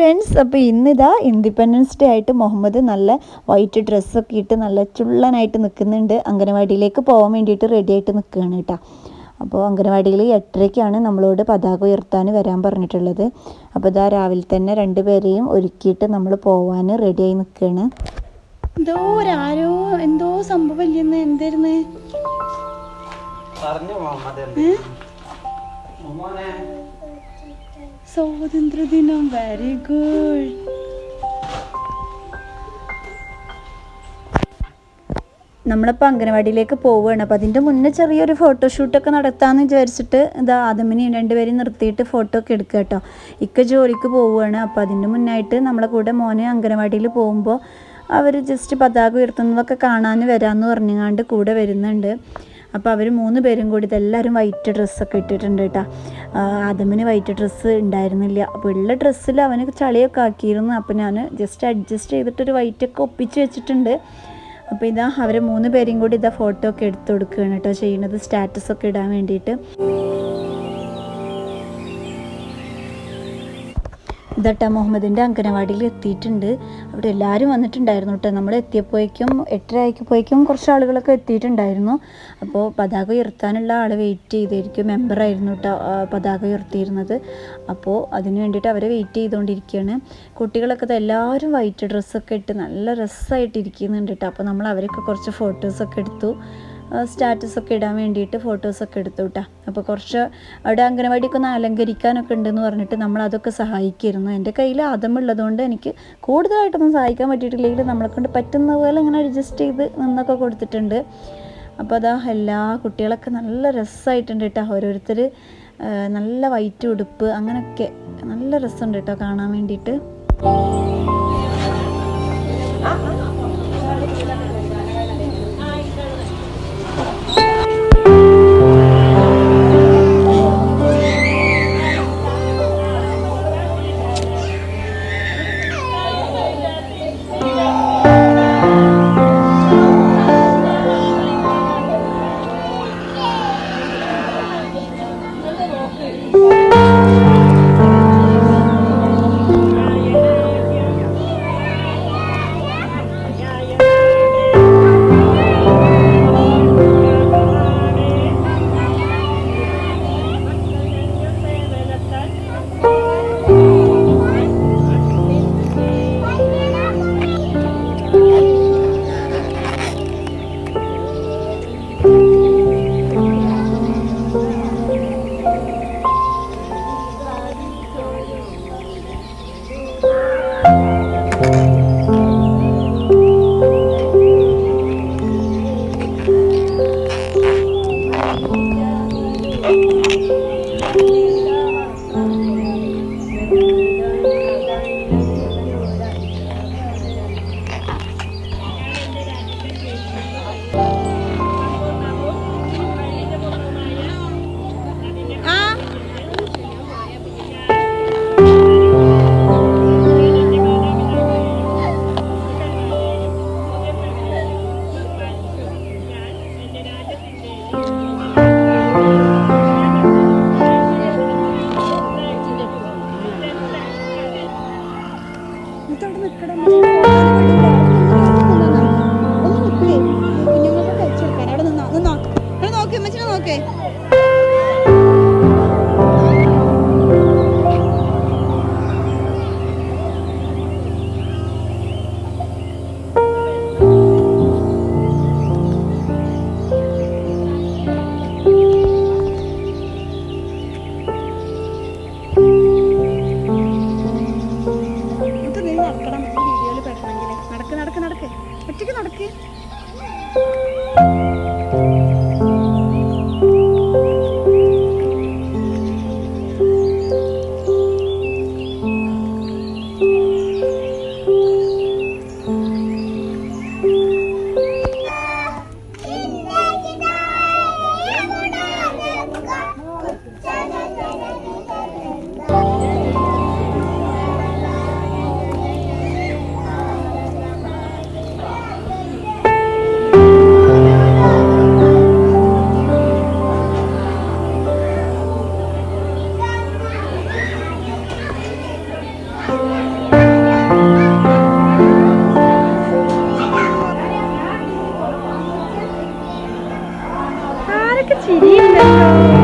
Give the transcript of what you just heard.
Friends, അപ്പോൾ ഇന്നിതാ independence day ആയിട്ട് മുഹമ്മദ് നല്ല വൈറ്റ് ഡ്രസ്സൊക്കെ ഇട്ട് നല്ല ചുള്ളനായിട്ട് നിൽക്കുന്നുണ്ട്. അംഗനവാടിയിലേക്ക് പോകാൻ വേണ്ടിയിട്ട് റെഡി ആയിട്ട് നിൽക്കുകയാണ് കേട്ടോ. അപ്പോൾ അംഗനവാടിയിൽ 8:30-ക്കാണ് നമ്മളോട് പതാക ഉയർത്താൻ വരാൻ പറഞ്ഞിട്ടുള്ളത്. അപ്പോൾ ഇതാ രാവിലെ തന്നെ രണ്ടുപേരെയും ഒരുക്കിയിട്ട് നമ്മൾ പോവാൻ റെഡിയായി നിൽക്കുകയാണ്. ആരോ എന്തോ സംഭവം ഇല്ലെന്ന് എന്തായിരുന്നു സ്വാതന്ത്ര്യദിനം. Very good. നമ്മളിപ്പോൾ അംഗനവാടിയിലേക്ക് പോവുകയാണ്. അപ്പോൾ അതിൻ്റെ മുന്നേ ചെറിയൊരു ഫോട്ടോഷൂട്ടൊക്കെ നടത്താമെന്ന് വിചാരിച്ചിട്ട് ഇതാ ആദമിനെയും രണ്ടുപേരെയും നിർത്തിയിട്ട് ഫോട്ടോ ഒക്കെ എടുക്കുക കേട്ടോ. ഇക്ക ജോലിക്ക് പോവുകയാണ്. അപ്പോൾ അതിൻ്റെ മുന്നായിട്ട് നമ്മളെ കൂടെ മോനെ അംഗനവാടിയിൽ പോകുമ്പോൾ അവർ ജസ്റ്റ് പതാക ഉയർത്തുന്നതൊക്കെ കാണാൻ വരാമെന്ന് പറഞ്ഞുകൊണ്ട് കൂടെ വരുന്നുണ്ട്. അപ്പോൾ അവർ 3 പേരും കൂടി ഇതെല്ലാവരും വൈറ്റ് ഡ്രസ്സൊക്കെ ഇട്ടിട്ടുണ്ട് കേട്ടോ. ആദമിന് വൈറ്റ് ഡ്രസ്സ് ഉണ്ടായിരുന്നില്ല. അപ്പോൾ ഉള്ള ഡ്രസ്സിൽ അവന് ചളിയൊക്കെ ആക്കിയിരുന്നു. അപ്പോൾ ഞാൻ ജസ്റ്റ് അഡ്ജസ്റ്റ് ചെയ്തിട്ടൊരു വൈറ്റൊക്കെ ഒപ്പിച്ച് വെച്ചിട്ടുണ്ട്. അപ്പോൾ ഇതാ അവർ 3 പേരും കൂടി ഇതാ ഫോട്ടോ ഒക്കെ എടുത്ത് കൊടുക്കുകയാണ് കേട്ടോ ചെയ്യുന്നത്, സ്റ്റാറ്റസൊക്കെ ഇടാൻ വേണ്ടിയിട്ട്. ഇതട്ട മുഹമ്മദിൻ്റെ അംഗനവാടിയിൽ എത്തിയിട്ടുണ്ട്. അവിടെ എല്ലാവരും വന്നിട്ടുണ്ടായിരുന്നു കേട്ടോ. നമ്മൾ എത്തിയപ്പോഴേക്കും 8:30 കുറച്ച് ആളുകളൊക്കെ എത്തിയിട്ടുണ്ടായിരുന്നു. അപ്പോൾ പതാക ഉയർത്താനുള്ള ആൾ വെയിറ്റ് ചെയ്തിരിക്കും. മെമ്പറായിരുന്നു കേട്ടോ പതാക ഉയർത്തിയിരുന്നത്. അപ്പോൾ അതിന് വേണ്ടിയിട്ട് അവരെ വെയിറ്റ് ചെയ്തുകൊണ്ടിരിക്കുകയാണ്. കുട്ടികളൊക്കെ എല്ലാവരും വൈറ്റ് ഡ്രസ്സൊക്കെ ഇട്ട് നല്ല രസമായിട്ടിരിക്കുന്നുണ്ട് കേട്ടോ. അപ്പോൾ നമ്മൾ അവരൊക്കെ കുറച്ച് ഫോട്ടോസൊക്കെ എടുത്തു, സ്റ്റാറ്റസൊക്കെ ഇടാൻ വേണ്ടിയിട്ട് ഫോട്ടോസൊക്കെ എടുത്തു കേട്ടോ. അപ്പോൾ കുറച്ച് അവിടെ അംഗനവാടിയൊക്കെ ഒന്ന് അലങ്കരിക്കാനൊക്കെ ഉണ്ടെന്ന് പറഞ്ഞിട്ട് നമ്മൾ അതൊക്കെ സഹായിക്കുമായിരുന്നു. എൻ്റെ കയ്യിൽ ആദമുള്ളതുകൊണ്ട് എനിക്ക് കൂടുതലായിട്ടൊന്നും സഹായിക്കാൻ പറ്റിയിട്ടില്ലെങ്കിൽ നമ്മളെ കൊണ്ട് പറ്റുന്ന പോലെ ഇങ്ങനെ അഡ്ജസ്റ്റ് ചെയ്ത് നിന്നൊക്കെ കൊടുത്തിട്ടുണ്ട്. അപ്പോൾ അതാ എല്ലാ കുട്ടികളൊക്കെ നല്ല രസമായിട്ടുണ്ട് കേട്ടോ. ഓരോരുത്തർ നല്ല വൈറ്റ് ഉടുപ്പ് അങ്ങനെയൊക്കെ നല്ല രസമുണ്ട് കേട്ടോ കാണാൻ വേണ്ടിയിട്ട്. അയ്യോ